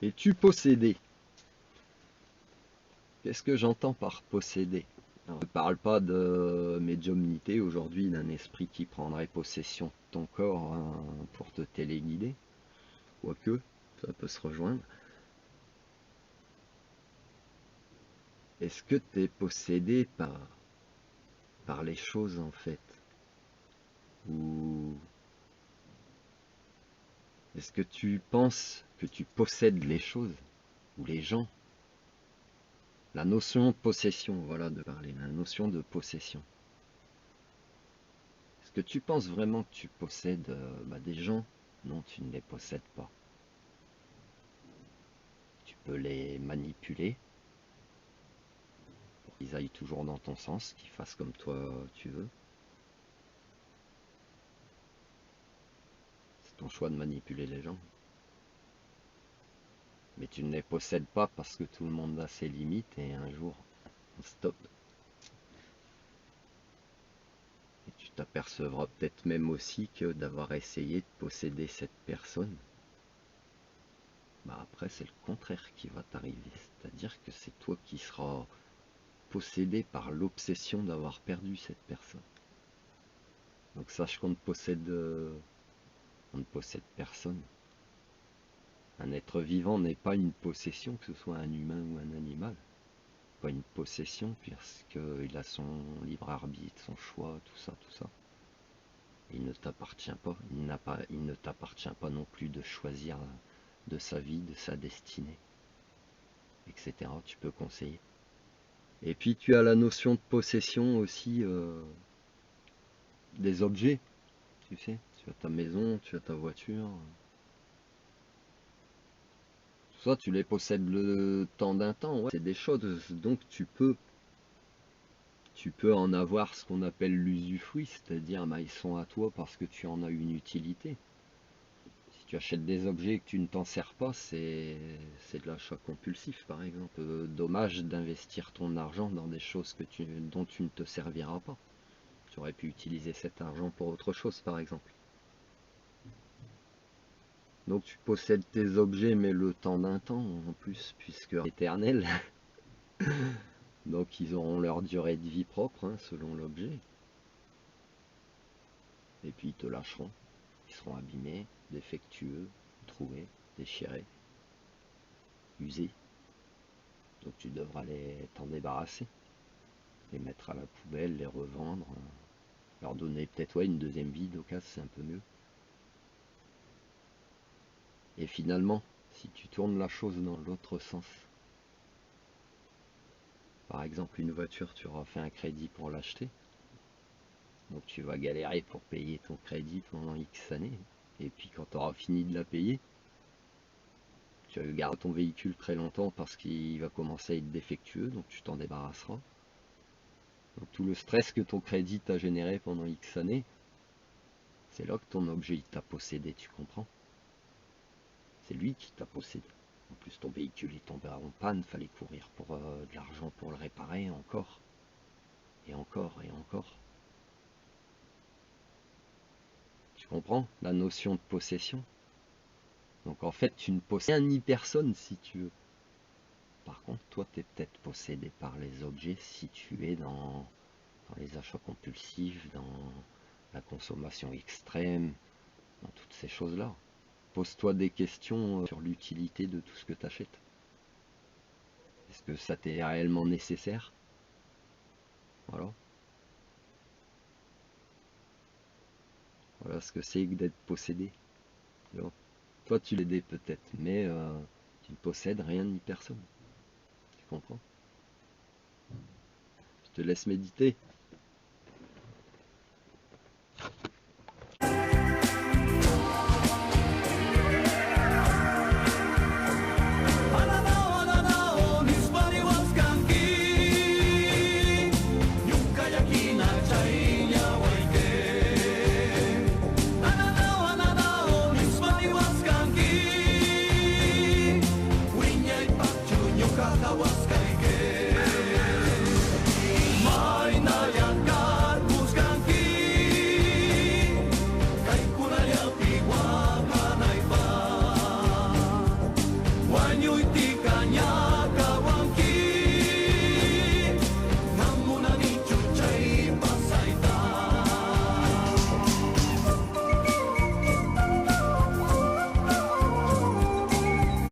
Es-tu possédé? Qu'est-ce que j'entends par posséder? Alors, je ne parle pas de médiumnité aujourd'hui, d'un esprit qui prendrait possession de ton corps hein, pour te téléguider. Quoique, ça peut se rejoindre. Est-ce que tu es possédé par les choses en fait? Ou est-ce que tu penses que tu possèdes les choses ou les gens? La notion de possession, voilà de parler, la notion de possession. Est-ce que tu penses vraiment que tu possèdes des gens? Non, tu ne les possèdes pas. Tu peux les manipuler pour qu'ils aillent toujours dans ton sens, qu'ils fassent comme toi tu veux. C'est ton choix de manipuler les gens. Mais tu ne les possèdes pas parce que tout le monde a ses limites et un jour, on stop. Et tu t'apercevras peut-être même aussi que d'avoir essayé de posséder cette personne, après c'est le contraire qui va t'arriver. C'est-à-dire que c'est toi qui seras possédé par l'obsession d'avoir perdu cette personne. Donc sache qu'on ne possède personne. Un être vivant n'est pas une possession, que ce soit un humain ou un animal. Pas une possession, puisqu'il a son libre arbitre, son choix, tout ça, tout ça. Il ne t'appartient pas. Il ne t'appartient pas non plus de choisir de sa vie, de sa destinée, etc. Tu peux conseiller. Et puis tu as la notion de possession aussi des objets. Tu sais, tu as ta maison, tu as ta voiture. Soit tu les possèdes le temps d'un temps, ouais. C'est des choses, donc tu peux en avoir ce qu'on appelle l'usufruit, c'est-à-dire ils sont à toi parce que tu en as une utilité. Si tu achètes des objets et que tu ne t'en sers pas, c'est de l'achat compulsif par exemple. Dommage d'investir ton argent dans des choses dont tu ne te serviras pas. Tu aurais pu utiliser cet argent pour autre chose par exemple. Donc tu possèdes tes objets mais le temps d'un temps en plus, puisque éternel. Donc ils auront leur durée de vie propre hein, selon l'objet. Et puis ils te lâcheront. Ils seront abîmés, défectueux, troués, déchirés, usés. Donc tu devras t'en débarrasser. Les mettre à la poubelle, les revendre, leur donner peut-être une deuxième vie d'occasion, c'est un peu mieux. Et finalement, si tu tournes la chose dans l'autre sens, par exemple une voiture, tu auras fait un crédit pour l'acheter, donc tu vas galérer pour payer ton crédit pendant X années, et puis quand tu auras fini de la payer, tu gardes ton véhicule très longtemps parce qu'il va commencer à être défectueux, donc tu t'en débarrasseras. Donc tout le stress que ton crédit t'a généré pendant X années, c'est là que ton objet t'a possédé, tu comprends? C'est lui qui t'a possédé. En plus ton véhicule est tombé en panne, fallait courir pour de l'argent pour le réparer encore. Et encore et encore. Tu comprends la notion de possession? Donc en fait tu ne possèdes ni personne si tu veux. Par contre toi tu es peut-être possédé par les objets si tu es dans les achats compulsifs, dans la consommation extrême, dans toutes ces choses-là. Pose-toi des questions sur l'utilité de tout ce que tu achètes. Est-ce que ça t'est réellement nécessaire? Voilà. Voilà ce que c'est que d'être possédé. Alors, toi tu l'aides peut-être, mais tu ne possèdes rien ni personne. Tu comprends? Je te laisse méditer.